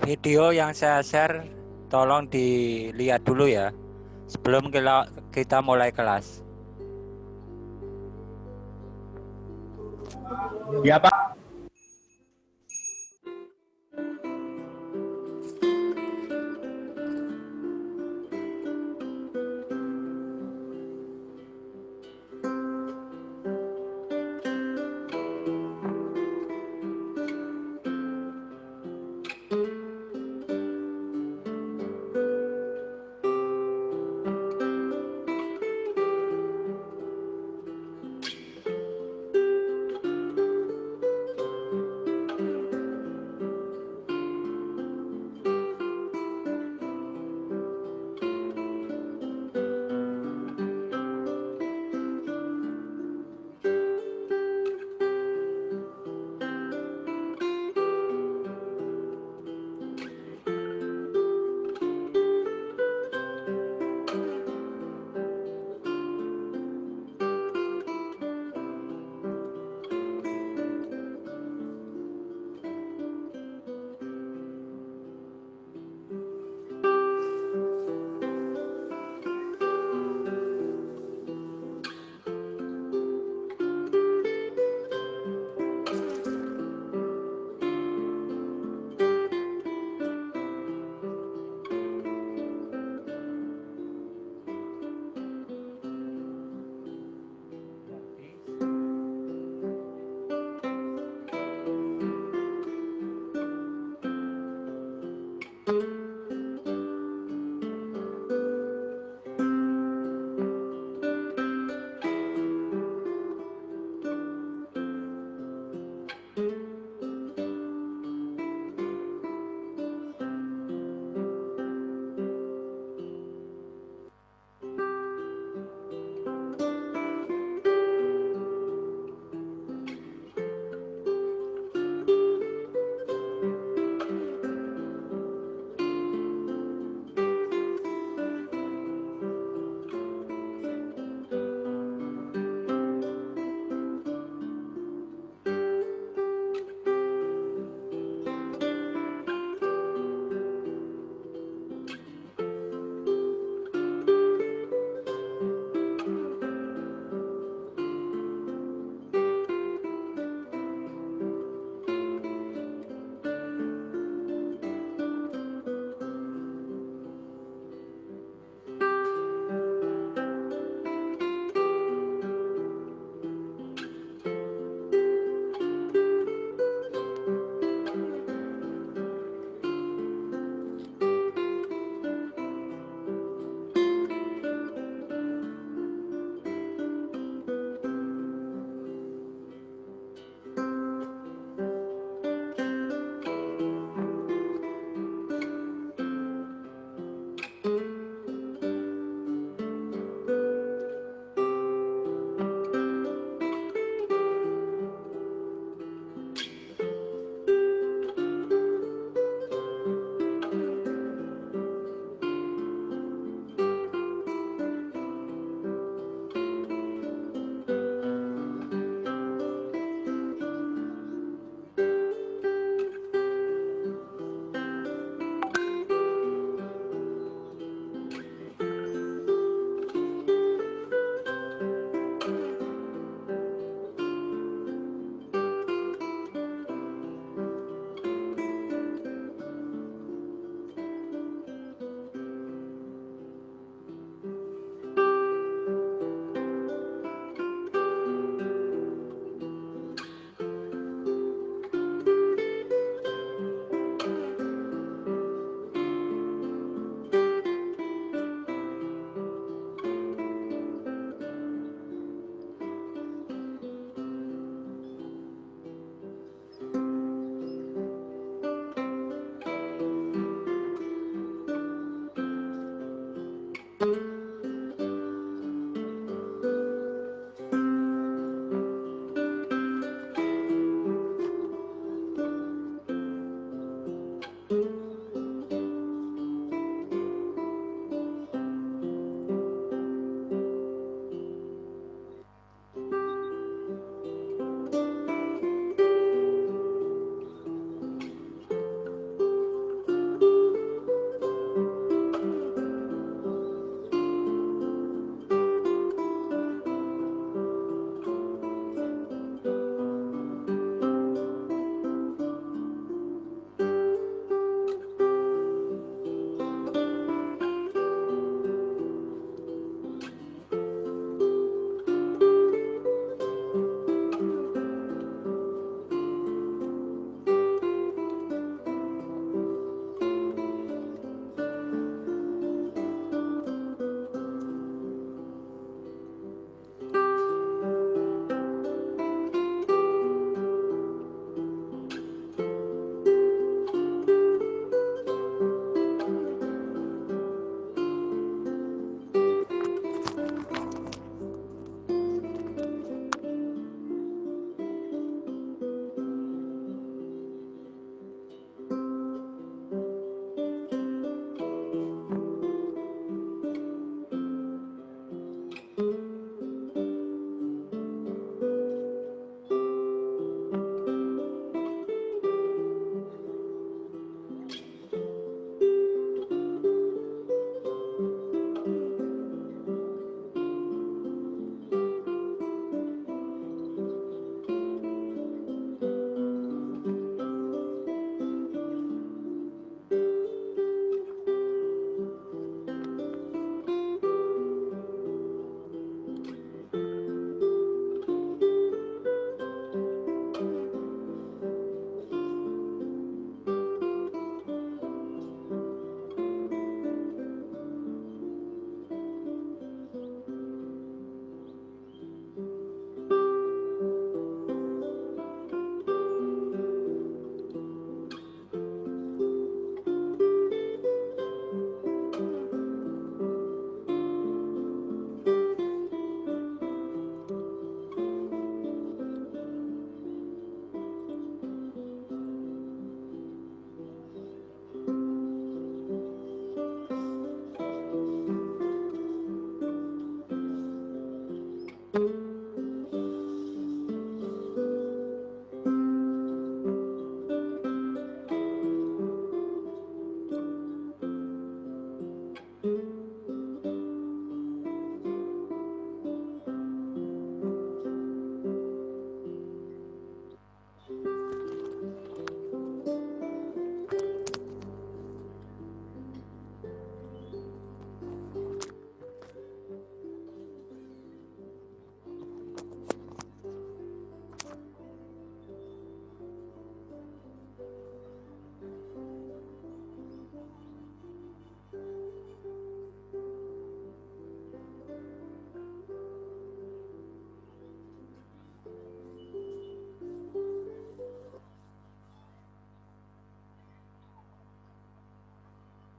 Video yang saya share tolong dilihat dulu ya sebelum kita mulai kelas. Ya, Pak.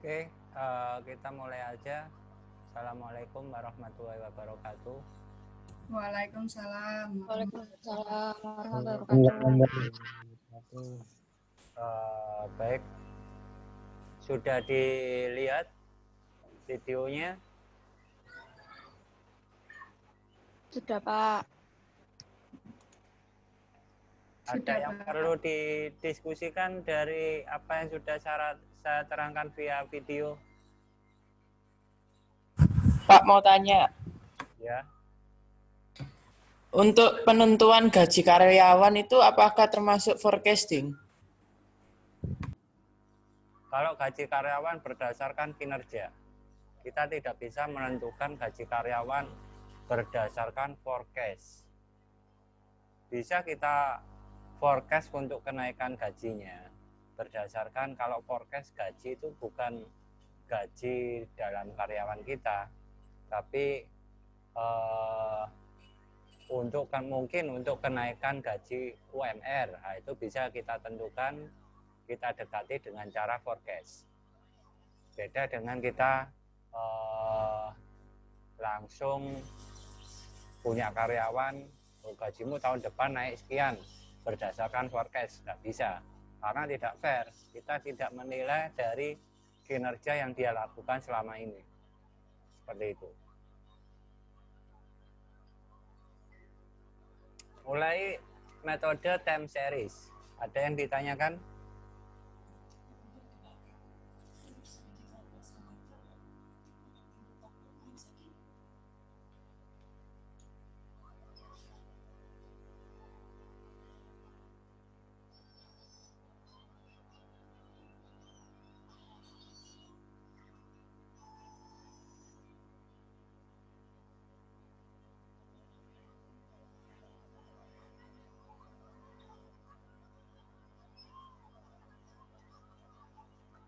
Oke, kita mulai aja. Assalamualaikum warahmatullahi wabarakatuh. Waalaikumsalam. Waalaikumsalam warahmatullahi wabarakatuh. Baik, sudah dilihat videonya? Sudah, Pak. Ada yang perlu didiskusikan dari apa yang sudah saya terangkan via video? Pak mau tanya, Ya, untuk penentuan gaji karyawan itu apakah termasuk forecasting? kalau gaji karyawan berdasarkan kinerja, kita tidak bisa menentukan gaji karyawan berdasarkan forecast. Bisa kita forecast untuk kenaikan gajinya berdasarkan, kalau forecast gaji itu bukan gaji dalam karyawan kita, tapi mungkin untuk kenaikan gaji UMR, nah, itu bisa kita tentukan, kita dekati dengan cara forecast. Beda dengan kita langsung punya karyawan, gajimu tahun depan naik sekian berdasarkan forecast, nggak bisa, karena tidak fair. Kita tidak menilai dari kinerja yang dia lakukan selama ini, seperti itu. Mulai metode time series, ada yang ditanyakan?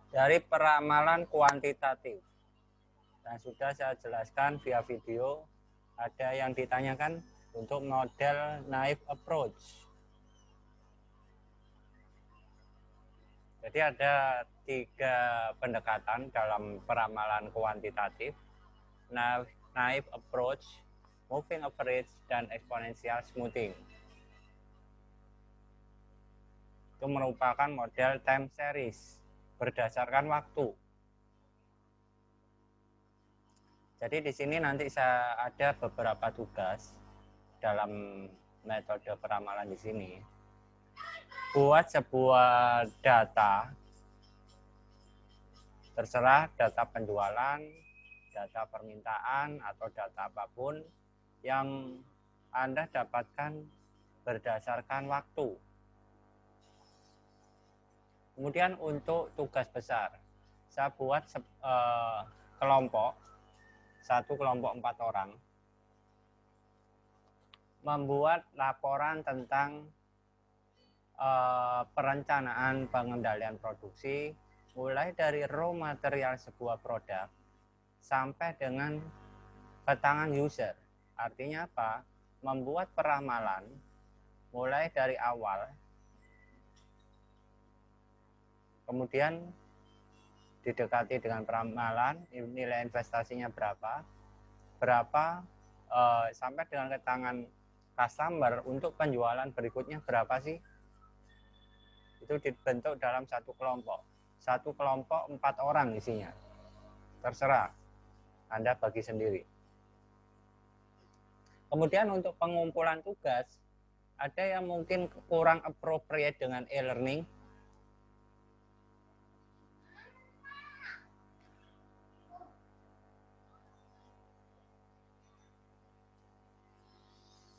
Dari peramalan kuantitatif, dan sudah saya jelaskan via video. Ada yang ditanyakan untuk model naive approach. Jadi ada 3 pendekatan dalam peramalan kuantitatif: naive approach, moving average, dan exponential smoothing. Itu merupakan model time series berdasarkan waktu. Jadi di sini nanti saya ada beberapa tugas dalam metode peramalan di sini. Buat sebuah data, terserah data penjualan, data permintaan, atau data apapun yang Anda dapatkan berdasarkan waktu. Kemudian untuk tugas besar, saya buat kelompok, satu kelompok 4 orang, membuat laporan tentang perencanaan pengendalian produksi, mulai dari raw material sebuah produk sampai dengan ke tangan user. Artinya apa? Membuat peramalan mulai dari awal, kemudian didekati dengan peramalan, nilai investasinya berapa sampai dengan ke tangan customer untuk penjualan berikutnya berapa sih. Itu dibentuk dalam satu kelompok 4 orang isinya, terserah Anda bagi sendiri. Kemudian untuk pengumpulan tugas, ada yang mungkin kurang appropriate dengan e-learning.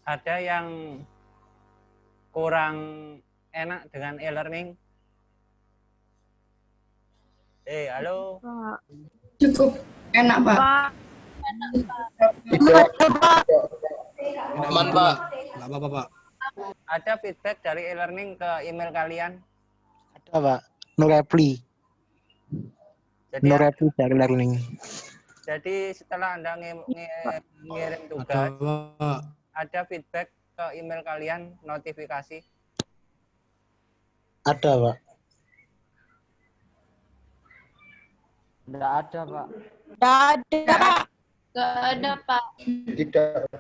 Ada yang kurang enak dengan e-learning. Halo. Pak. Cukup enak, Pak. Pak. Aman, Pak. Nggak apa-apa, Pak. Ada feedback dari e-learning ke email kalian? Ada, Pak. No reply. Jadi, No reply dari learning. jadi setelah Anda ngirim Ada, tugas, Pak. ada feedback ke email kalian, notifikasi? Ada, Pak. Enggak ada, Pak. Nggak ada, Pak. Nggak ada, Pak. Tidak.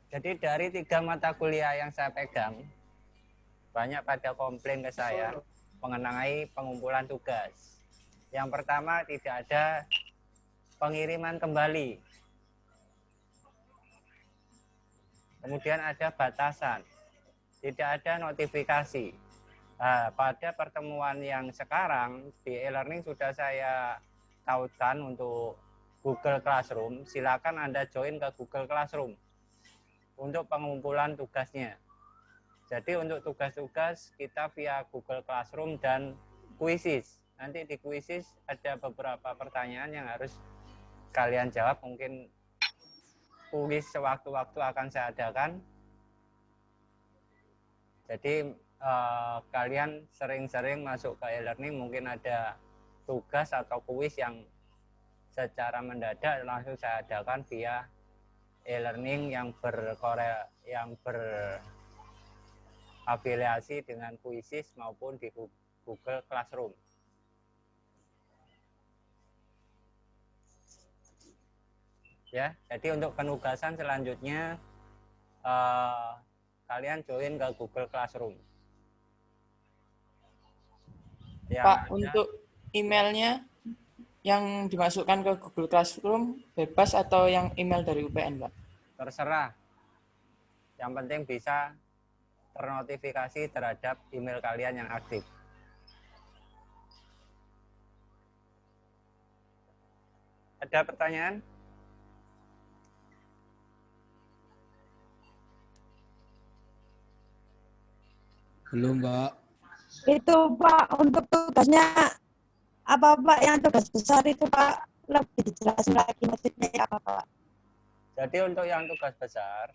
Jadi dari 3 mata kuliah yang saya pegang, banyak pada komplain ke saya mengenai pengumpulan tugas. Yang pertama, tidak ada pengiriman kembali. Kemudian ada batasan, tidak ada notifikasi. Nah, pada pertemuan yang sekarang di e-learning sudah saya tautkan untuk Google Classroom. Silakan Anda join ke Google Classroom untuk pengumpulan tugasnya. Jadi untuk tugas-tugas kita via Google Classroom dan Quizzes. Nanti di Quizzes ada beberapa pertanyaan yang harus kalian jawab. Mungkin kuis sewaktu-waktu akan saya adakan. Jadi kalian sering-sering masuk ke e-learning, mungkin ada tugas atau kuis yang secara mendadak langsung saya adakan via e-learning yang berafiliasi dengan Quizzes maupun di Google Classroom. Ya, jadi untuk penugasan selanjutnya kalian join ke Google Classroom. Yang Pak, ada, untuk emailnya yang dimasukkan ke Google Classroom bebas atau yang email dari UPN, Pak? terserah. Yang penting bisa ternotifikasi terhadap email kalian yang aktif. Ada pertanyaan? Belum, Pak. Itu, Pak, untuk tugasnya apa, Pak? Yang tugas besar itu, Pak, lebih dijelasin lagi maksudnya apa, Pak? Jadi untuk yang tugas besar,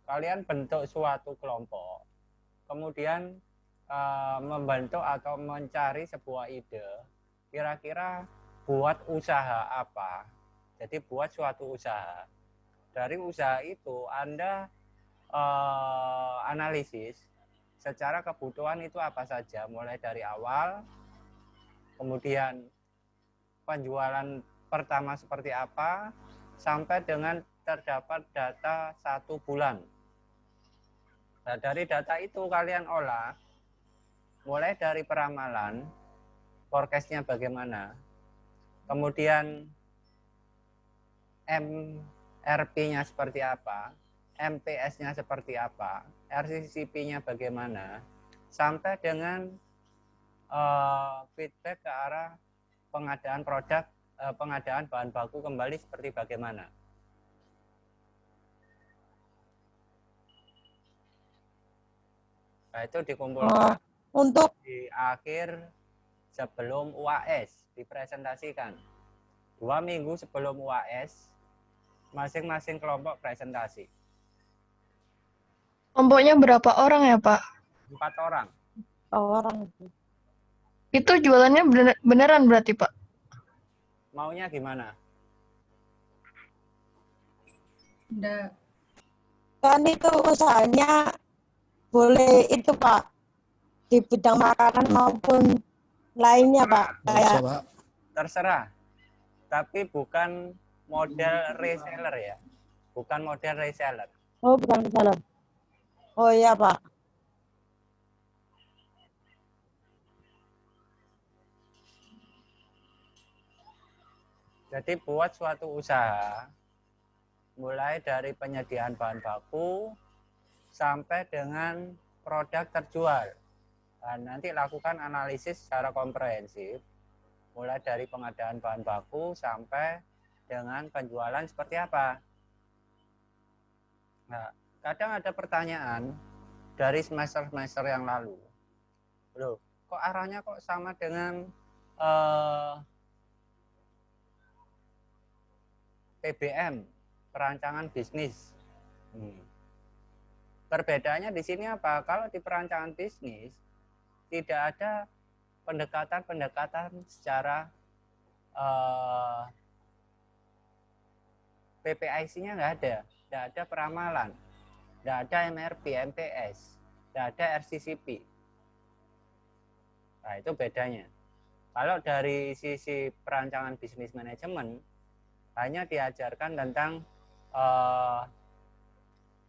kalian bentuk suatu kelompok, kemudian membentuk atau mencari sebuah ide, kira-kira buat usaha apa. Jadi buat suatu usaha. Dari usaha itu Anda analisis secara kebutuhan itu apa saja, mulai dari awal, kemudian penjualan pertama seperti apa, sampai dengan terdapat data 1 bulan. Nah, dari data itu kalian olah, mulai dari peramalan, forecast-nya bagaimana, kemudian MRP-nya seperti apa, MPS-nya seperti apa, RCCP-nya bagaimana, sampai dengan feedback ke arah pengadaan produk, pengadaan bahan baku kembali seperti bagaimana. Nah, itu dikumpulkan Untuk di akhir sebelum UAS dipresentasikan. 2 minggu sebelum UAS, masing-masing kelompok presentasi. Kelompoknya berapa orang ya, Pak? 4 orang. orang Itu jualannya beneran berarti, Pak? Maunya gimana? kan itu usahanya boleh itu, Pak, di bidang makanan maupun lainnya, Pak, Nggak kayak usah, Pak. Terserah. Tapi bukan model reseller ya. Bukan model reseller. bukan salah. Oh iya, Pak. Jadi buat suatu usaha, mulai dari penyediaan bahan baku sampai dengan produk terjual. Dan nanti lakukan analisis secara komprehensif, mulai dari pengadaan bahan baku sampai dengan penjualan seperti apa. Nah, kadang ada pertanyaan dari semester-semester yang lalu. Loh, kok arahnya kok sama dengan PBM, perancangan bisnis. Perbedaannya di sini apa? Kalau di perancangan bisnis tidak ada pendekatan-pendekatan secara PPIC-nya nggak ada peramalan, nggak ada MRP, MPS, nggak ada RCCP. Nah, itu bedanya. Kalau dari sisi perancangan bisnis manajemen, hanya diajarkan tentang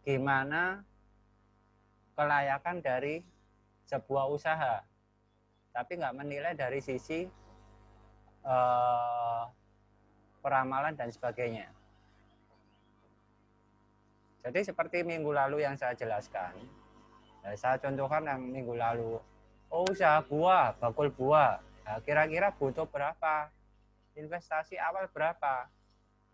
gimana kelayakan dari sebuah usaha, tapi nggak menilai dari sisi peramalan dan sebagainya. Jadi seperti minggu lalu yang saya jelaskan, saya contohkan yang minggu lalu, usaha buah, bakul buah, nah, kira-kira butuh berapa? Investasi awal berapa?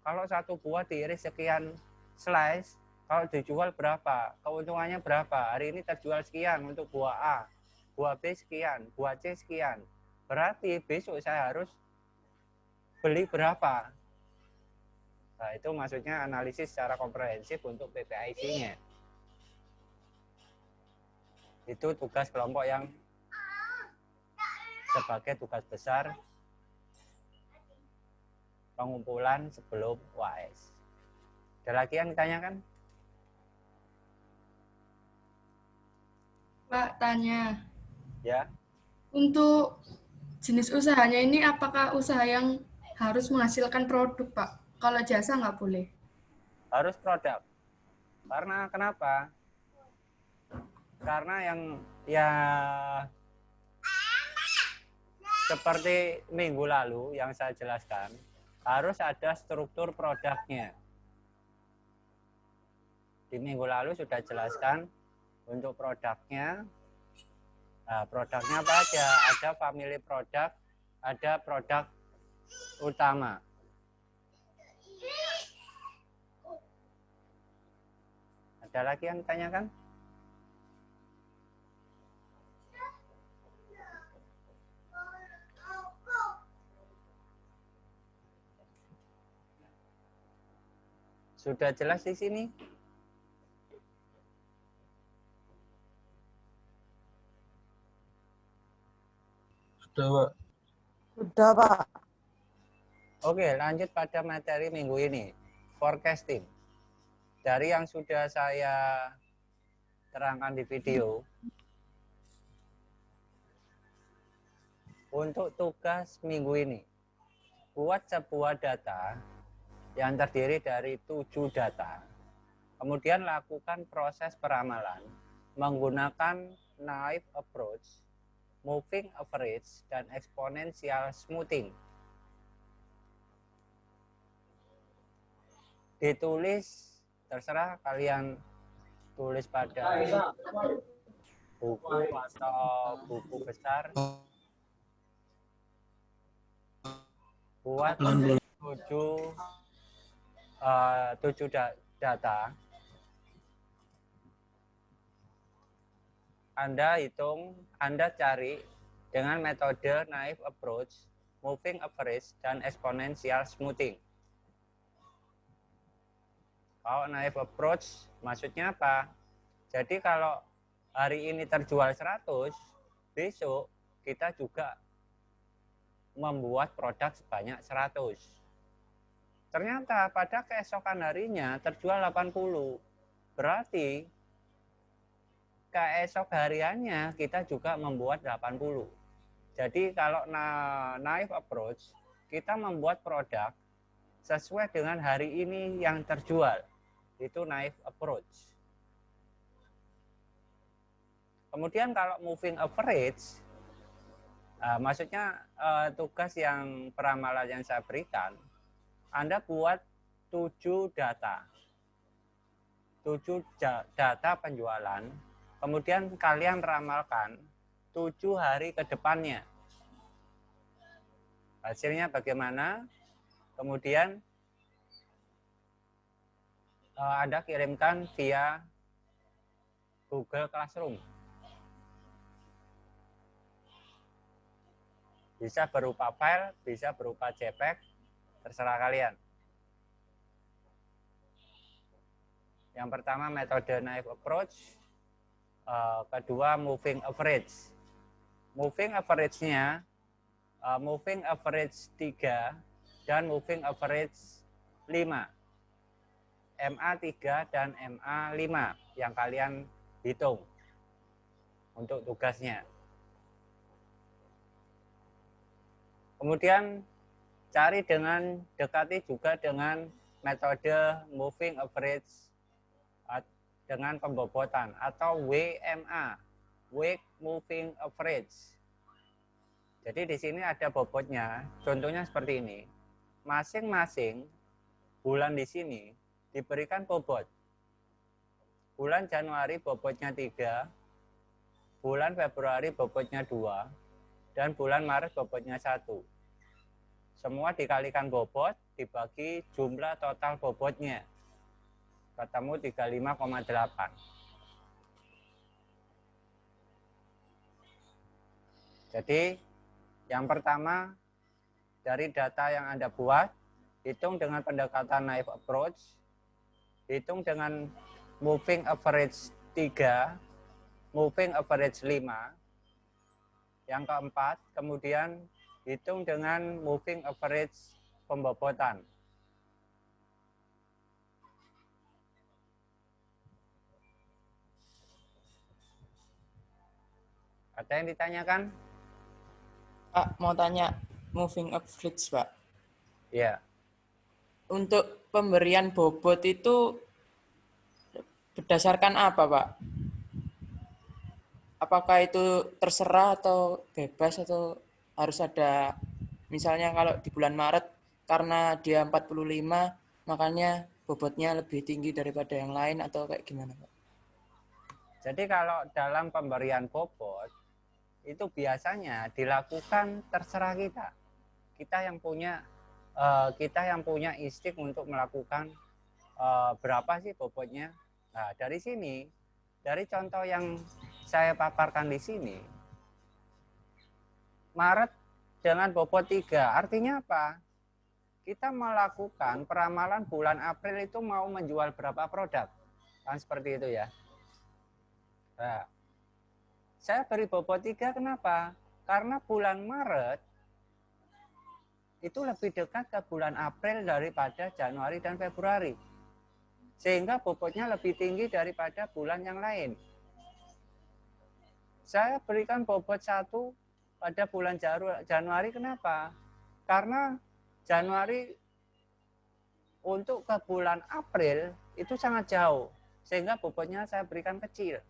Kalau satu buah diiris sekian slice, kalau dijual berapa? Keuntungannya berapa? Hari ini terjual sekian untuk buah A, buah B sekian, buah C sekian. Berarti besok saya harus beli berapa? Nah, itu maksudnya analisis secara komprehensif untuk PPIC-nya. Itu tugas kelompok yang sebagai tugas besar pengumpulan sebelum UAS. Ada lagi yang ditanyakan? Pak, tanya. Ya. Untuk jenis usahanya ini apakah usaha yang harus menghasilkan produk, Pak? Kalau jasa nggak boleh? Harus produk. Karena kenapa? Karena yang ya seperti minggu lalu yang saya jelaskan, harus ada struktur produknya. Di minggu lalu sudah jelaskan untuk produknya. Nah, produknya apa aja? Ada family produk, ada produk utama. Ada lagi yang ditanyakan? Sudah jelas di sini? Sudah, Pak. Sudah, Pak. Oke, lanjut pada materi minggu ini. Forecasting. Dari yang sudah saya terangkan di video, untuk tugas minggu ini, buat sebuah data yang terdiri dari 7 data. Kemudian lakukan proses peramalan menggunakan naive approach, moving average, dan exponential smoothing. Ditulis, terserah kalian tulis pada buku atau buku besar. Buat 7 data. Anda hitung, Anda cari dengan metode naive approach, moving average, dan exponential smoothing. Kalau naive approach maksudnya apa? Jadi kalau hari ini terjual 100, besok kita juga membuat produk sebanyak 100. Ternyata pada keesokan harinya terjual 80. Berarti keesok hariannya kita juga membuat 80. Jadi kalau naive approach, kita membuat produk sesuai dengan hari ini yang terjual. Itu naive approach. Kemudian kalau moving average, maksudnya tugas yang peramalan yang saya berikan, Anda buat 7 data. 7 data penjualan, kemudian kalian ramalkan 7 hari ke depannya. Hasilnya bagaimana? Kemudian Anda kirimkan via Google Classroom. Bisa berupa file, bisa berupa JPEG, terserah kalian. Yang pertama metode naive approach, kedua moving average. Moving average-nya, moving average 3 dan moving average 5. MA3 dan MA5 yang kalian hitung untuk tugasnya. Kemudian dekati juga dengan metode moving average dengan pembobotan atau WMA, Week Moving Average. Jadi di sini ada bobotnya, contohnya seperti ini. Masing-masing bulan di sini diberikan bobot. Bulan Januari bobotnya 3, bulan Februari bobotnya 2, dan bulan Maret bobotnya 1. Semua dikalikan bobot, dibagi jumlah total bobotnya. Ketemu 35,8. Jadi, yang pertama, dari data yang Anda buat, hitung dengan pendekatan naive approach, hitung dengan moving average 3, moving average 5. Yang keempat, kemudian hitung dengan moving average pembobotan. Ada yang ditanyakan? Pak, mau tanya moving average, Pak. Ya. Untuk pemberian bobot itu berdasarkan apa, Pak? Apakah itu terserah atau bebas atau harus ada, misalnya kalau di bulan Maret karena dia 45 makanya bobotnya lebih tinggi daripada yang lain atau kayak gimana, Pak? Jadi kalau dalam pemberian bobot itu biasanya dilakukan terserah kita. Kita yang punya insting untuk melakukan berapa sih bobotnya. Nah, dari sini, dari contoh yang saya paparkan di sini, Maret dengan bobot 3, artinya apa? Kita melakukan peramalan bulan April itu mau menjual berapa produk. Kan seperti itu ya. Nah, saya beri bobot 3 kenapa? Karena bulan Maret itu lebih dekat ke bulan April daripada Januari dan Februari. Sehingga bobotnya lebih tinggi daripada bulan yang lain. Saya berikan bobot 1 pada bulan Januari, kenapa? Karena Januari untuk ke bulan April itu sangat jauh. Sehingga bobotnya saya berikan kecil.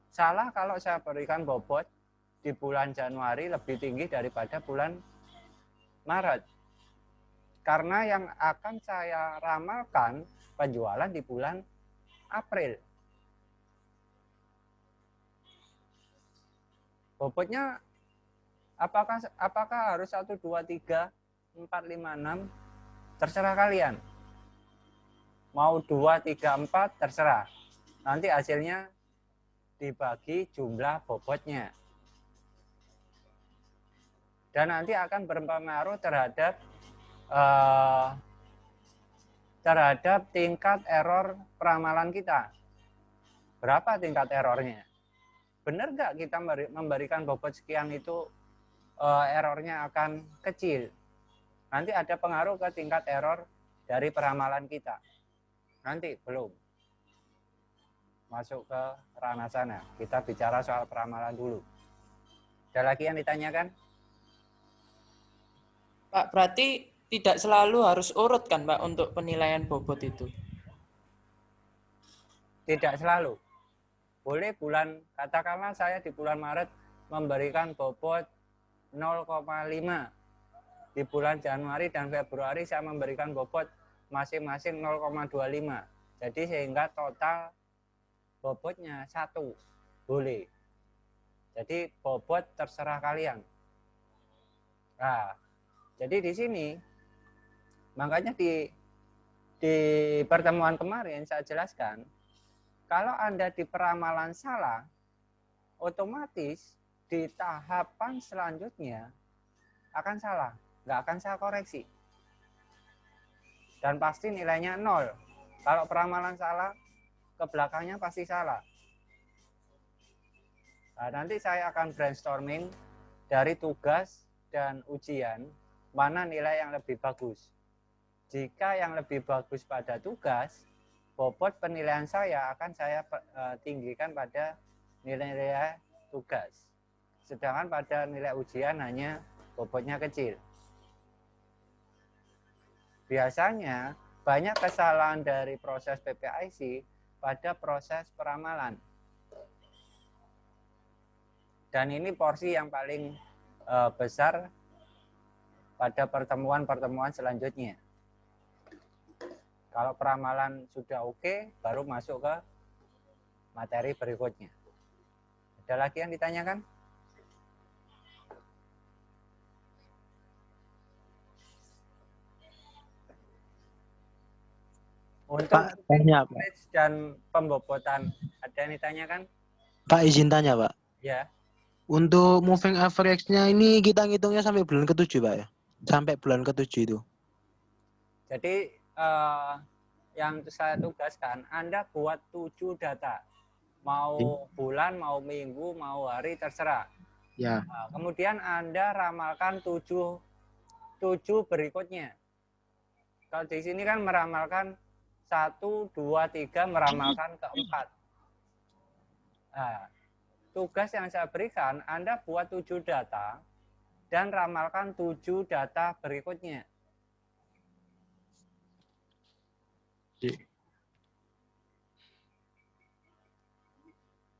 Salah kalau saya berikan bobot di bulan Januari lebih tinggi daripada bulan Maret. Karena yang akan saya ramalkan penjualan di bulan April. Bobotnya apakah harus 1, 2, 3, 4, 5, 6? Terserah kalian. Mau 2, 3, 4, terserah. Nanti hasilnya dibagi jumlah bobotnya. Dan nanti akan berpengaruh terhadap tingkat error peramalan kita. Berapa tingkat errornya? Benar nggak kita memberikan bobot sekian itu errornya akan kecil? Nanti ada pengaruh ke tingkat error dari peramalan kita. Nanti belum masuk ke ranah sana. Kita bicara soal peramalan dulu. Ada lagi yang ditanyakan? Pak, berarti tidak selalu harus urut kan, Pak, untuk penilaian bobot itu? Tidak selalu. Boleh katakanlah saya di bulan Maret memberikan bobot 0,5. di bulan Januari dan Februari saya memberikan bobot masing-masing 0,25. Jadi sehingga total bobotnya 1 boleh. Jadi bobot terserah kalian. Nah, jadi di sini makanya di pertemuan kemarin saya jelaskan, kalau Anda di peramalan salah, otomatis di tahapan selanjutnya akan salah, nggak akan saya koreksi. Dan pasti nilainya 0. Kalau peramalan salah, ke belakangnya pasti salah. Nah, nanti saya akan brainstorming dari tugas dan ujian, mana nilai yang lebih bagus. Jika yang lebih bagus pada tugas, bobot penilaian saya akan saya tinggikan pada nilai-nilai tugas. Sedangkan pada nilai ujian hanya bobotnya kecil. Biasanya banyak kesalahan dari proses PPIC pada proses peramalan. Dan ini porsi yang paling besar pada pertemuan-pertemuan selanjutnya. Kalau peramalan sudah oke, baru masuk ke materi berikutnya. Ada lagi yang ditanyakan? Untuk Pak, tanya, Pak. average dan pembobotan, ada yang ditanyakan? Pak, izin tanya, Pak. Ya. Untuk moving average-nya ini kita ngitungnya sampai bulan ke-7, Pak ya? Sampai bulan ke-7 itu. Jadi yang saya tugaskan, Anda buat 7 data. Mau bulan, mau minggu, mau hari, terserah. Ya. Nah, kemudian Anda ramalkan 7 berikutnya. Kalau di sini kan meramalkan 1, 2, 3, meramalkan ke 4. Nah, tugas yang saya berikan, Anda buat 7 data dan ramalkan 7 data berikutnya.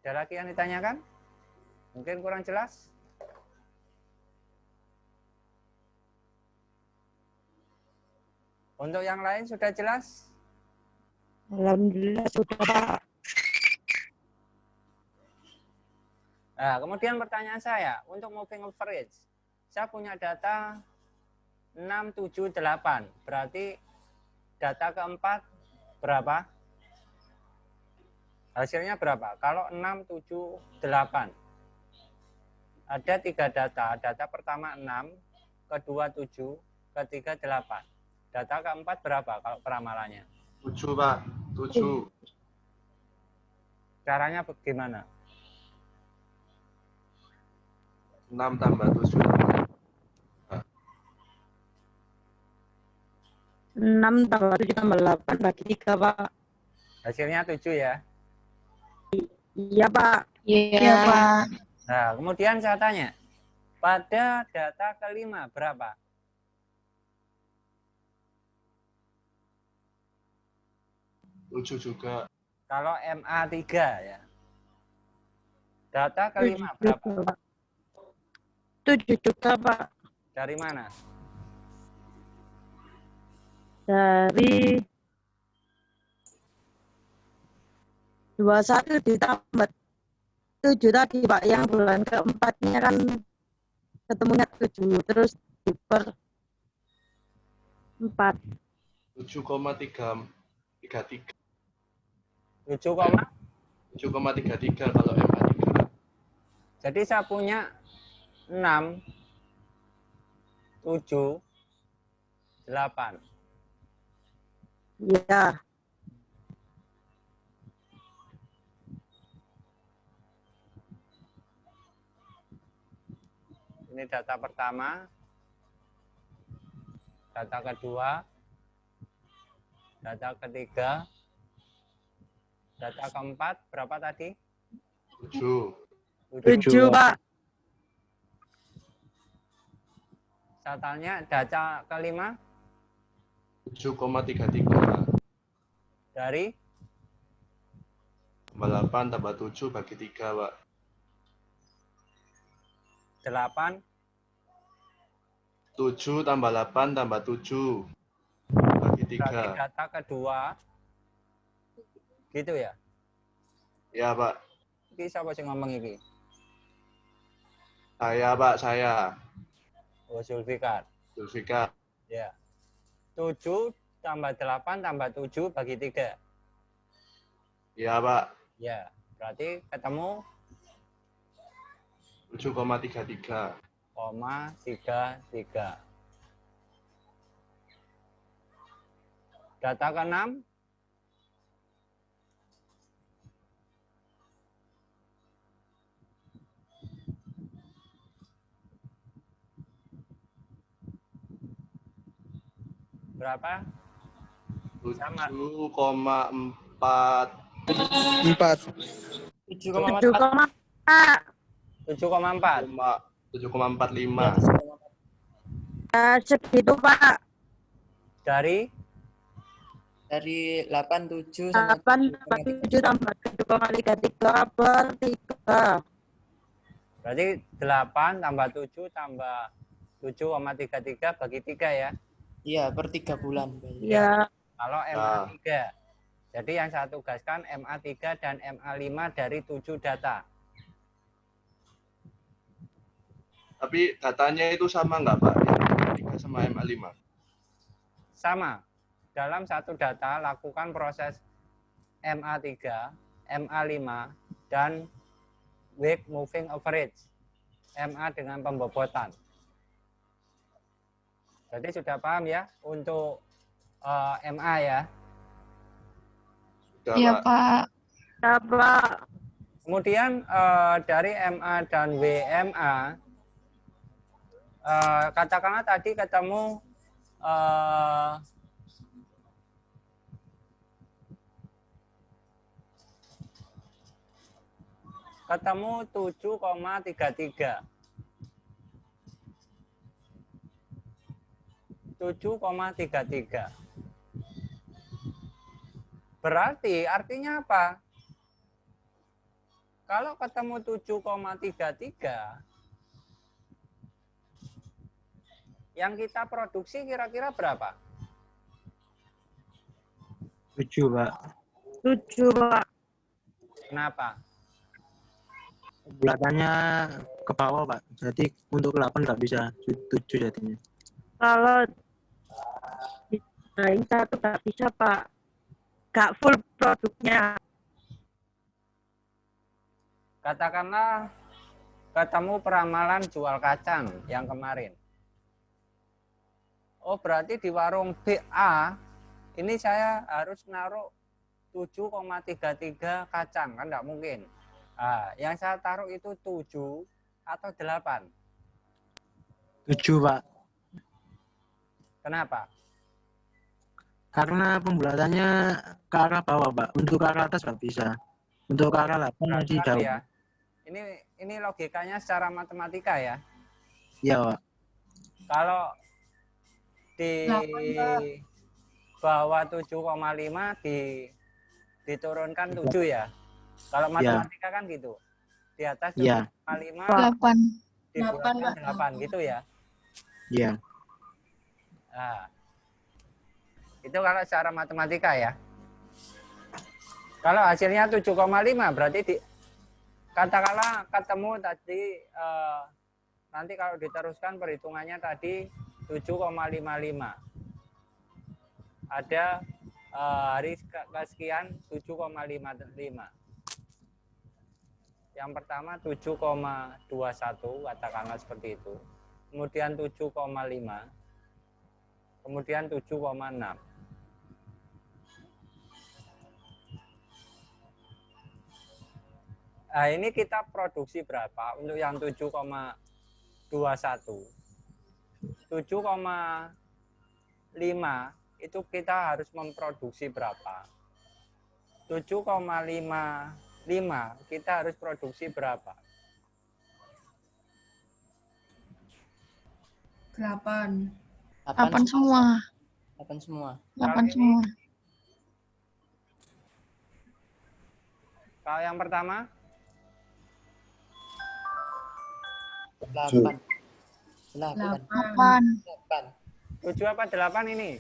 Ada lagi yang ditanyakan? Mungkin kurang jelas? Untuk yang lain sudah jelas? Alhamdulillah sudah, Pak. Nah, kemudian pertanyaan saya, untuk moving average, saya punya data 6, 7, 8. Berarti data keempat berapa? Hasilnya berapa? Kalau 6, 7, 8. Ada 3 data. Data pertama 6, kedua 7, ketiga 8. Data keempat berapa kalau peramalannya? 7, Pak. 7. Caranya bagaimana? 6 tambah 7. 6 tambah 7 tambah 8 bagi 3, Pak. Hasilnya 7 ya? Iya, Pak. Iya, Pak. Nah, kemudian saya tanya, pada data kelima berapa? Tujuh juga. Kalau MA3 ya. Data kelima berapa? 7 juga, Pak. Dari mana? Dari 21 ditambah 7 tadi, Pak. Yang bulan keempatnya kan ketemunya 7. Terus diper 4. 7,33. 7,33 kalau MA3. Jadi saya punya 6, 7, 8. Iya. Ini data pertama, data kedua, data ketiga, data keempat, berapa tadi? 7. 7, Pak. Saya tanya data kelima 7,33. dari Tambah 8 tambah 7 bagi 3, Pak. 8, 7 tambah 8 tambah 7 bagi Berarti 3. data kedua gitu ya. Ya, Pak. Iki siapa sih ngomong iki? Saya, Pak, saya. Oh, Zulfikar. Zulfikar. Ya. 7 tambah 8 tambah 7 bagi 3. Ya, Pak. Ya. Berarti ketemu 7,33. 0,33. Data ke-6 berapa? Sama. 7,4. 7,4. 7,4. 7,4. 7,45. Segitu, Pak. Dari Dari 87 sama 8 tambah 7 tambah 7,33 per 3. berarti 8 tambah 7 tambah 7,33 bagi 3 ya. Iya, per 3 bulan. Ya. Kalau MA3. Jadi yang saya tugaskan MA3 dan MA5 dari 7 data. Tapi datanya itu sama nggak, Pak? Yang MA3 sama MA5? Sama. Dalam satu data lakukan proses MA3, MA5 dan week moving average. MA dengan pembobotan. Jadi sudah paham ya untuk MA ya. Sudah, Iya, Pak. Pak. Ya, Pak. Kemudian dari MA dan WMA, katakanlah tadi ketemu ketemu 7,33. 7,33. Berarti artinya apa? Kalau ketemu 7,33, yang kita produksi kira-kira berapa? 7, Pak. 7, Pak. Kenapa? Bulatannya ke bawah, Pak. Jadi untuk 8 nggak bisa. 7 jadinya. Kalau dijualin satu nggak bisa, Pak. Nggak full produknya. Katakanlah ketemu peramalan jual kacang yang kemarin. Oh, berarti di warung BA ini saya harus naruh 7,33 kacang, kan enggak mungkin. Nah, yang saya taruh itu 7 atau 8. 7, Pak. Kenapa? Karena pembulatannya ke arah bawah, Pak. Untuk ke arah atas nggak bisa. Untuk ke arah 8 masih Sekali jauh. ya. Ini logikanya secara matematika ya. Iya, Pak. Kalau di 8, bawah 7,5 diturunkan 7 ya. Kalau matematika kan gitu. Di atas 7,5 8. dibulatkan 8, 8 gitu ya. Iya. Nah, itu kalau secara matematika ya. Kalau hasilnya 7,5 berarti katakanlah ketemu tadi nanti kalau diteruskan perhitungannya tadi 7,55. Ada hari kesekian 7,55. Yang pertama 7,21 katakanlah seperti itu. Kemudian 7,5. Kemudian 7,6. Nah, ini kita produksi berapa untuk yang 7,21? 7,5 itu kita harus memproduksi berapa? 7,55 kita harus produksi berapa? 8. 8 semua. 8 semua. 8 semua. Kalau yang pertama 8. 8. 8. 8. 7 apa 8 ini?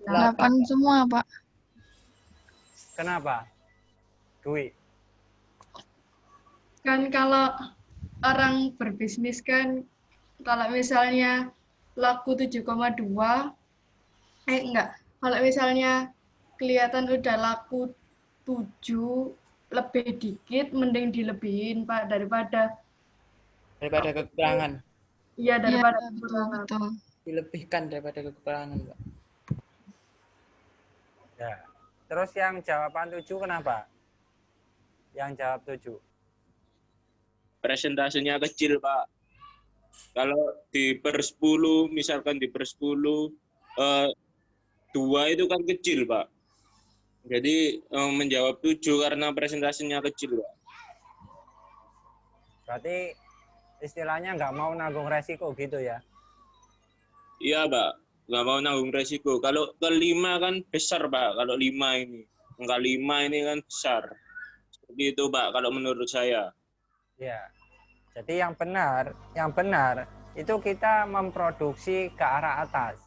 8 semua, Pak. Kenapa? Dwi. Kan kalau orang berbisnis kan, kalau misalnya laku 7,2, enggak. Kalau misalnya kelihatan udah laku 7, lebih dikit, mending dilebihin, Pak, daripada kekurangan. iya Iya, daripada betul, kekurangan. betul. Dilebihkan daripada kekurangan, Pak. Ya. Terus yang jawaban 7 kenapa? Yang jawab 7. Presentasenya kecil, Pak. Kalau di per 10, misalkan di per 10, 2 itu kan kecil, Pak. Jadi menjawab 7 karena presentasinya kecil, Pak. Berarti istilahnya nggak mau nanggung resiko gitu ya? Iya, Pak. Nggak mau nanggung resiko. Kalau ke 5 kan besar, Pak. Kalau 5 ini. Angka 5 ini kan besar. Seperti itu, Pak, kalau menurut saya. Ya. Jadi yang benar itu kita memproduksi ke arah atas.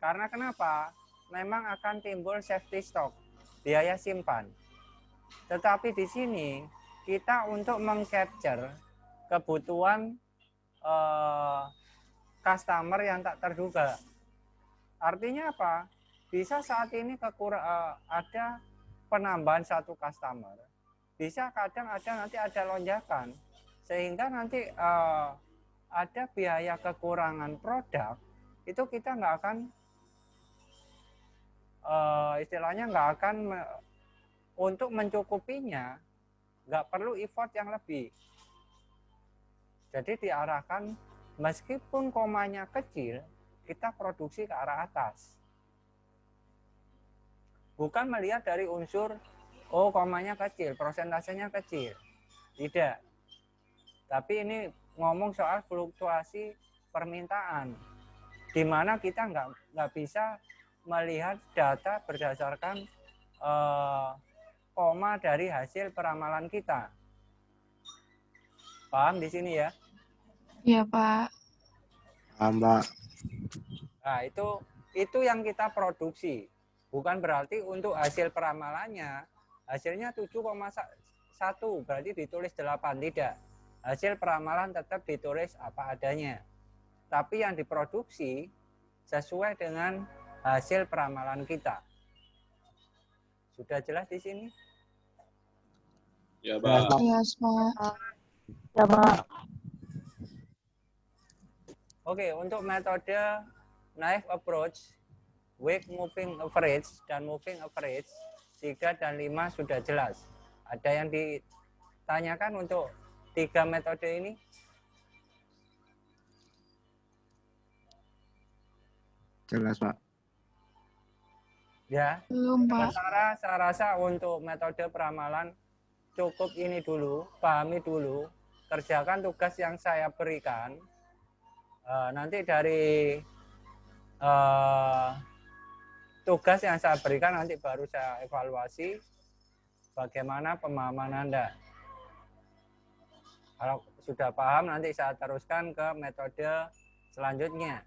Karena kenapa? Memang akan timbul safety stock, biaya simpan. Tetapi di sini kita untuk mengcapture kebutuhan customer yang tak terduga. Artinya apa? Bisa saat ini ada penambahan satu customer. Bisa kadang nanti ada lonjakan. Sehingga nanti ada biaya kekurangan produk, itu kita nggak akan, istilahnya nggak akan, untuk mencukupinya, nggak perlu effort yang lebih. Jadi diarahkan, meskipun komanya kecil, kita produksi ke arah atas. Bukan melihat dari unsur, oh komanya kecil, prosentasenya kecil. Tidak. Tapi ini ngomong soal fluktuasi permintaan, di mana kita nggak bisa melihat data berdasarkan koma dari hasil peramalan kita. Paham di sini ya? Iya, Pak. Paham, Pak. Nah, itu yang kita produksi. Bukan berarti untuk hasil peramalannya, hasilnya 7,1, berarti ditulis 8. Tidak. Hasil peramalan tetap ditulis apa adanya. Tapi yang diproduksi sesuai dengan hasil peramalan kita. Sudah jelas di sini? Ya, Pak. Iya, Pak. Ya, Pak. Oke, untuk metode knife approach, weak moving average dan moving average 3 dan 5 sudah jelas. Ada yang ditanyakan untuk 3 metode ini? Jelas, Pak. Ya. Belum, Pak. Sementara saya rasa untuk metode peramalan cukup ini dulu, pahami dulu, kerjakan tugas yang saya berikan. Nanti dari tugas yang saya berikan nanti baru saya evaluasi bagaimana pemahaman Anda. Kalau sudah paham nanti saya teruskan ke metode selanjutnya,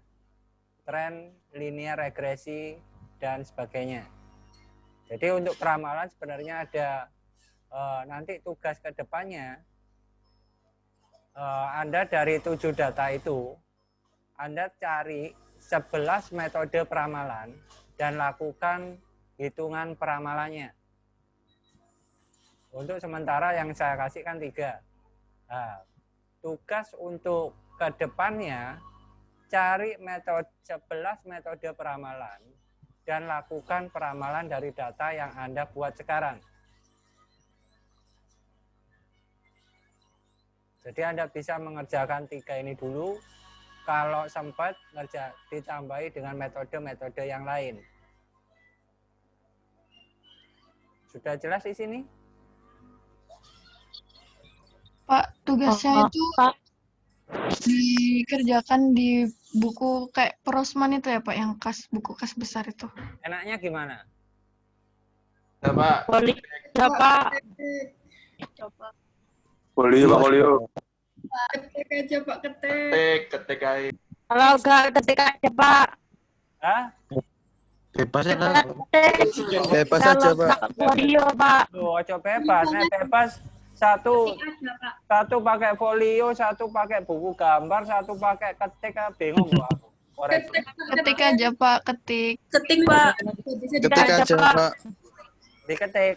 tren, linear regresi, dan sebagainya. Jadi untuk peramalan sebenarnya ada nanti tugas ke depannya, Anda dari 7 data itu, Anda cari 11 metode peramalan dan lakukan hitungan peramalannya. Untuk sementara yang saya kasihkan 3. Nah, tugas untuk ke depannya, cari 11 metode peramalan dan lakukan peramalan dari data yang Anda buat sekarang. Jadi Anda bisa mengerjakan 3 ini dulu, kalau sempat ditambahi dengan metode-metode yang lain. Sudah jelas di sini? Pak, tugasnya itu dikerjakan di buku kayak Prosman itu ya, Pak, yang buku kas besar itu. Enaknya gimana? Ya, Pak. Boleh. Ya, Pak. Boleh, Pak, boleh. Ketik aja, Pak, ketik. Ketik aja. Kalau enggak ketik aja Pak. Hah? Bebas ya Kita lah. ketik. Bebas aja, Kalau Pak. enggak folio Pak. Tuh, ojo bebas. Nek bebas satu pakai folio, satu pakai buku gambar, satu pakai ketik, bingung gua aku. Koreksi. Ketik aja Pak, ketik. Ketik Pak. Bisa Ketik dibaca. aja, Pak. Diketik.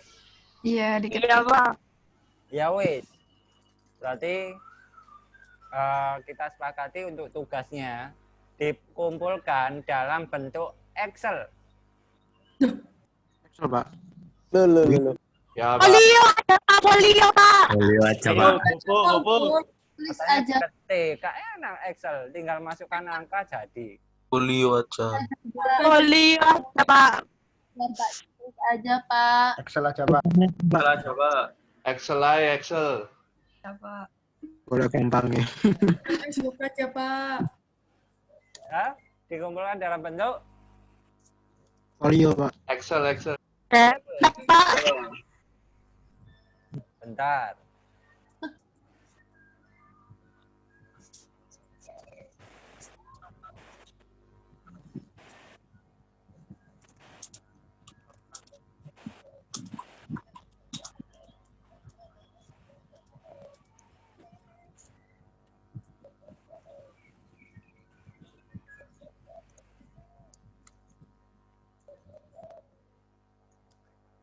Iya, diketik. Iya Pak. Ya wis. Berarti kita sepakati untuk tugasnya dikumpulkan dalam bentuk Excel. Excel, Pak. Loh. Ya, Pak. Folio ada Pak, folio Pak. Folio aja, Ayo, Pak. Tulis Katanya aja. ketik, kayak enak Excel, tinggal masukkan angka jadi. Folio aja. Folio ada Pak. Tulis aja Pak. Excel aja, Pak. Excel aja, Excel. Ya, Pak. Boleh gampang ya. Facebook aja Pak. Ya, dikumpulkan dalam bentuk Folio, Pak. Excel. Pak. bentar.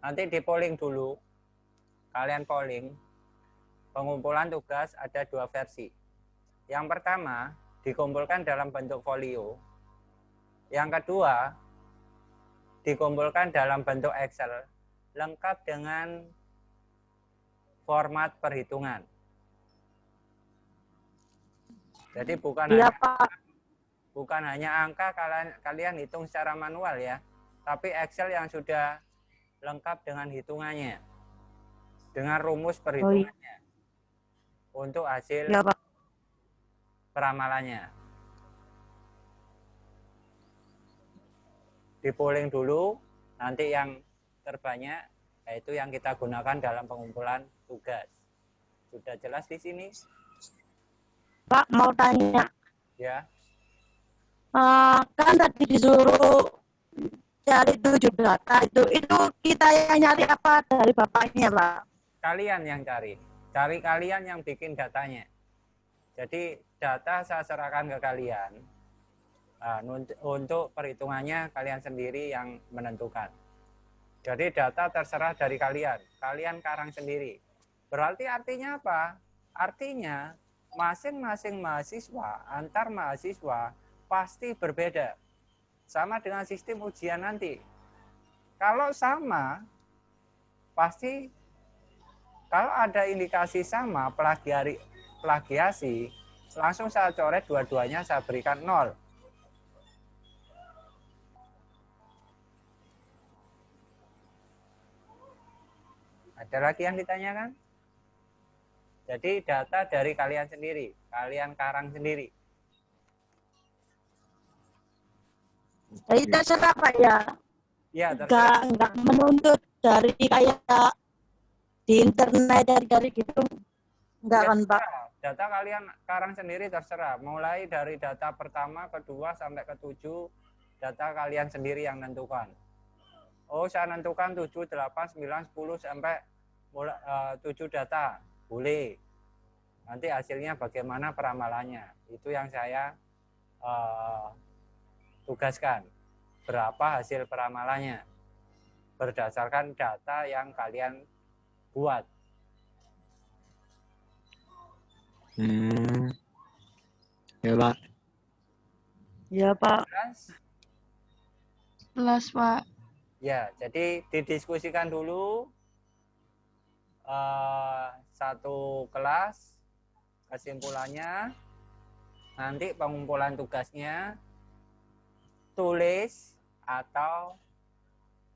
Nanti di polling dulu. Kalian polling. Pengumpulan tugas ada 2 versi. Yang pertama, dikumpulkan dalam bentuk folio. Yang kedua, dikumpulkan dalam bentuk Excel, lengkap dengan format perhitungan. Jadi Iya Pak. bukan hanya angka kalian hitung secara manual ya, tapi Excel yang sudah lengkap dengan hitungannya, dengan rumus perhitungannya untuk hasil Iya Pak. peramalannya. Di polling dulu, nanti yang terbanyak yaitu yang kita gunakan dalam pengumpulan tugas. Sudah jelas di sini? Pak mau tanya. Ya. Kan tadi disuruh cari 7 data itu kita yang nyari apa dari bapaknya Pak? Kalian yang cari kalian yang bikin datanya. Jadi data saya serahkan ke kalian. Untuk perhitungannya kalian sendiri yang menentukan. Jadi data terserah dari kalian karang sendiri. Berarti artinya apa? Artinya masing-masing mahasiswa, antar mahasiswa pasti berbeda. Sama dengan sistem ujian nanti. Kalau sama, pasti kalau ada indikasi sama plagiasi, langsung saya coret dua-duanya, saya berikan 0. Ada lagi yang ditanyakan? Jadi data dari kalian sendiri, kalian karang sendiri. Jadi terserah Pak ya. Ya, terserah. Enggak menuntut dari kayak di internet dari gitu. Enggak Ya, kan Pak? data kalian karang sendiri terserah. Mulai dari data pertama, kedua, sampai ke-7, data kalian sendiri yang nentukan. Oh, saya nentukan 7, 8, 9, 10, sampai 7 data. Boleh. Nanti hasilnya bagaimana peramalannya. Itu yang saya tugaskan. Berapa hasil peramalannya. Berdasarkan data yang kalian buat. Ya Pak. Ya Pak. Jelas Pak. Ya, jadi didiskusikan dulu satu kelas, kesimpulannya, nanti pengumpulan tugasnya, tulis atau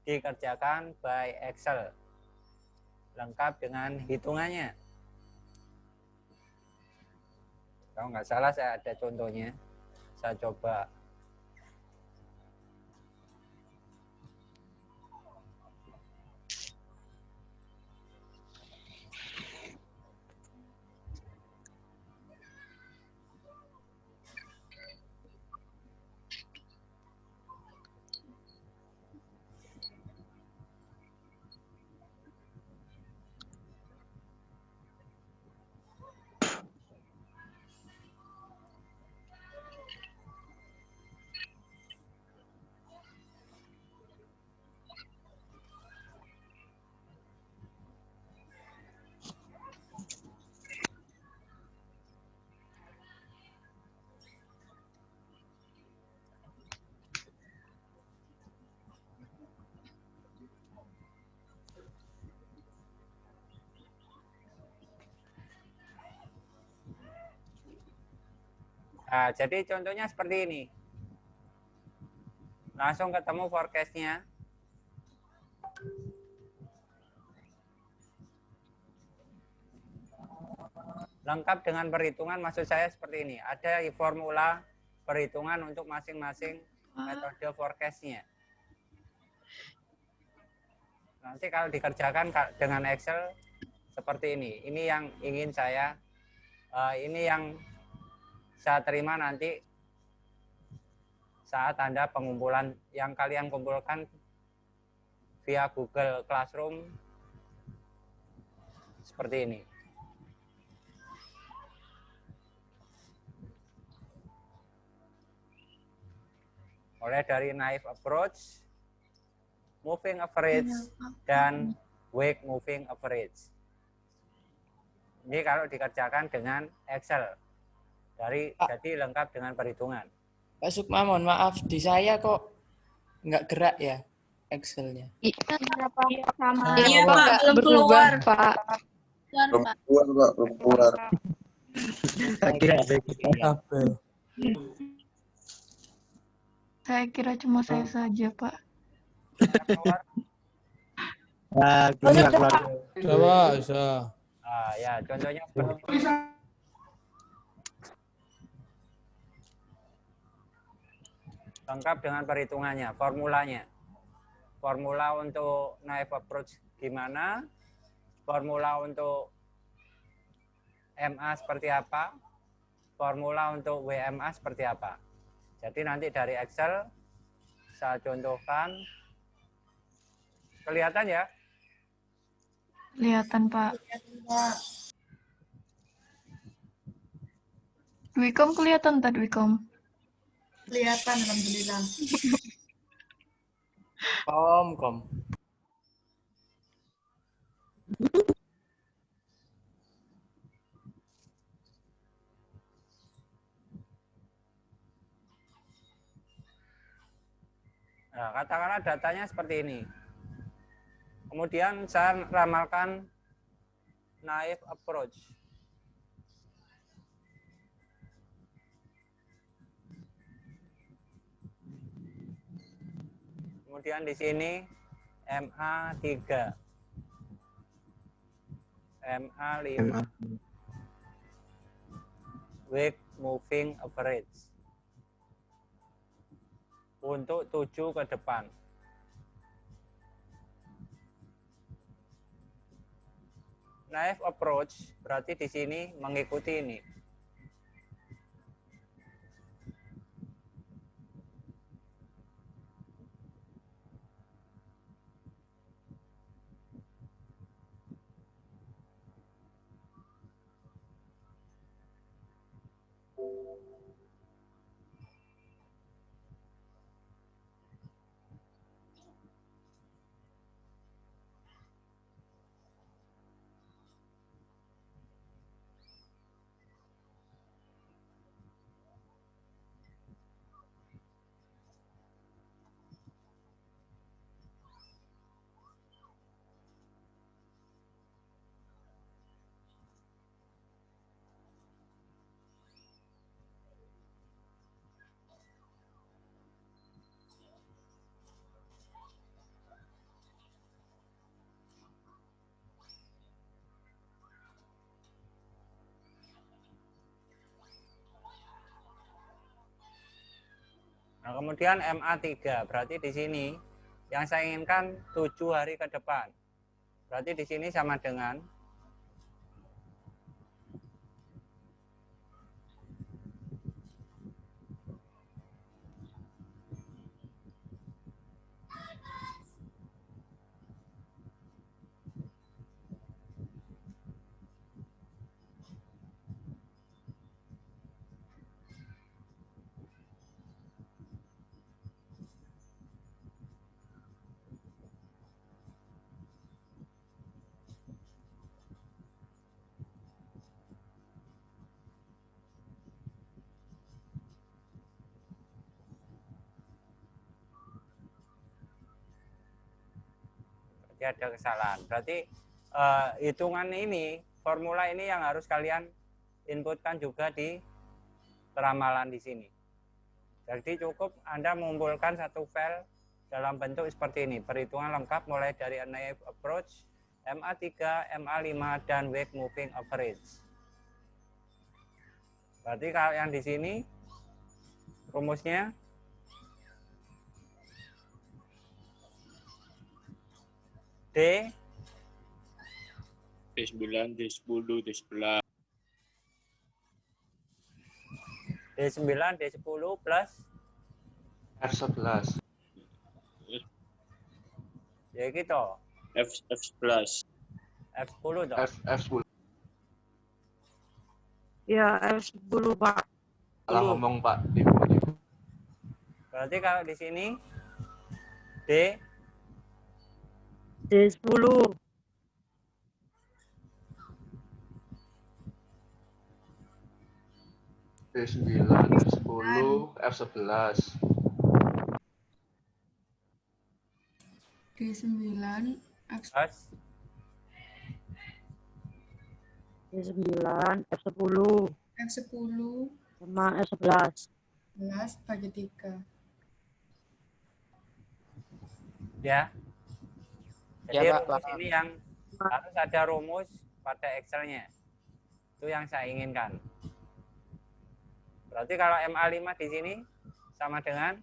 dikerjakan by Excel, lengkap dengan hitungannya. Kalau nggak salah saya ada contohnya, saya coba. Nah, jadi contohnya seperti ini. Langsung ketemu forecast-nya. Lengkap dengan perhitungan, maksud saya seperti ini. Ada formula perhitungan untuk masing-masing metode forecast-nya. Nanti kalau dikerjakan dengan Excel seperti ini. Ini yang ingin saya, ini yang saya terima nanti saat Anda pengumpulan yang kalian kumpulkan via Google Classroom seperti ini. Mulai dari naive approach, moving average, dan weak moving average. Ini kalau dikerjakan dengan Excel. Jadi lengkap dengan perhitungan. Pak Sukma, mohon maaf, di saya kok nggak gerak ya Excel-nya. Sama. Iya, Pak, belum keluar. Pak. Belum keluar, Pak. Belum keluar. Saya kira cuma saya saja, Pak. Keluar. Coba, bisa. Ya, contohnya seperti ini. Lengkap dengan perhitungannya, formulanya. Formula untuk naive approach gimana? Formula untuk MA seperti apa? Formula untuk WMA seperti apa? Jadi nanti dari Excel saya contohkan. Kelihatan ya? Kelihatan, Pak. Dwikom kelihatan, tak Dwikom? Kelihatan, alhamdulillah. Kom. Nah, katakanlah datanya seperti ini. Kemudian saya ramalkan naive approach. Kemudian di sini MA3. MA5. Weak moving average. Untuk 7 ke depan. Naive approach berarti di sini mengikuti ini. Nah, kemudian MA3 berarti di sini yang saya inginkan 7 hari ke depan. Berarti di sini sama dengan ada kesalahan. Berarti hitungan ini, formula ini yang harus kalian inputkan juga di peramalan di sini. Jadi cukup Anda mengumpulkan satu file dalam bentuk seperti ini. Perhitungan lengkap mulai dari naive approach, MA3, MA5, dan weak moving average. Berarti kalau yang di sini rumusnya D D9, D10, D11. D9, D10 plus F11. ya gitu. F11. F10 toh. F10. Ya, F10, Pak. Salah ngomong, Pak. Berarti kalau di sini D D10. D9, F10, F11. D9, F plus D9, F10, F10 sama F11. 11 bagi 3. ya. Jadi Ya, Pak, rumus paham. ini yang harus ada rumus pada Excel-nya. Itu yang saya inginkan. Berarti kalau MA5 di sini sama dengan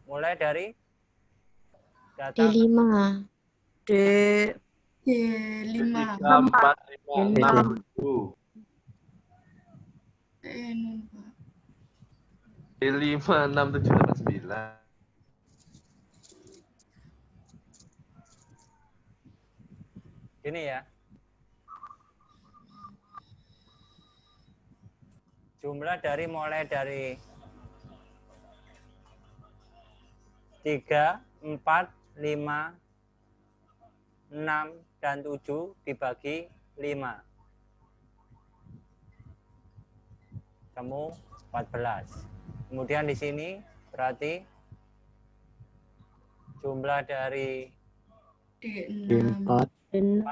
mulai dari data D5. D D5. 4, 5, 6, 7. D5, 6, 7, 8, 9. ini ya. Jumlah dari mulai dari 3, 4, 5, 6, dan 7 dibagi 5. Temu 14. Kemudian di sini berarti jumlah dari D6. D4,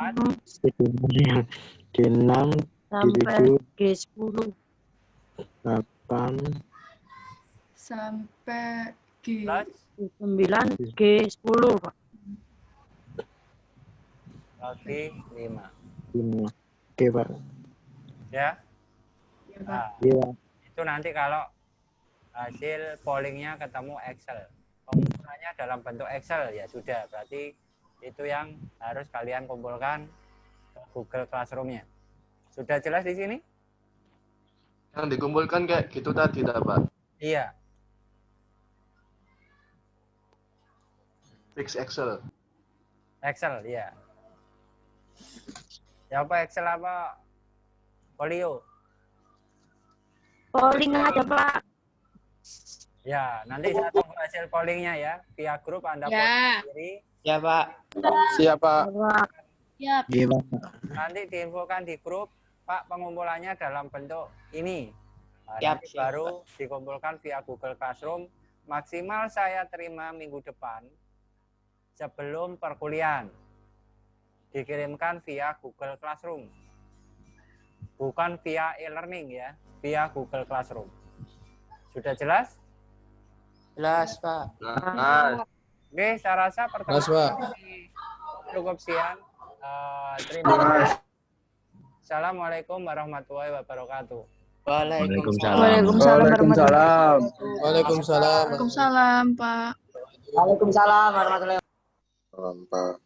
D6, sampai D7, G10. 8, Sampai plus G9, G10, Pak. bagi 5. 5. Oke, Pak. Ya. Ya, Pak. Iya. Itu nanti kalau hasil pollingnya ketemu Excel. Pengumpulannya dalam bentuk Excel ya sudah. Berarti itu yang harus kalian kumpulkan ke Google Classroom-nya. Sudah jelas di sini? Yang dikumpulkan kayak gitu tadi, Pak. Iya. Fix Excel. Excel, ya. Ya apa Excel apa? Folio. Polling aja, Pak. Ya, nanti saya tunggu hasil pollingnya ya. Via grup Anda Ya. polling sendiri. Ya, Pak. Siapa? Pak. Siap. Iya, Pak. Nanti diinfokan di grup, Pak, pengumpulannya dalam bentuk ini. Nah, Siap, nanti siap, baru dikumpulkan via Google Classroom. Maksimal saya terima minggu depan sebelum perkuliahan. Dikirimkan via Google Classroom. Bukan via e-learning ya, via Google Classroom. Sudah jelas? Jelas, Pak. Nah, Oke, saya rasa pertemuan Mas, Pak. ini cukup sekian. Terima kasih. Assalamualaikum warahmatullahi wabarakatuh. Waalaikumsalam. Waalaikumsalam warahmatullahi wabarakatuh. Waalaikumsalam. Waalaikumsalam, Pak. Waalaikumsalam warahmatullahi Mantap.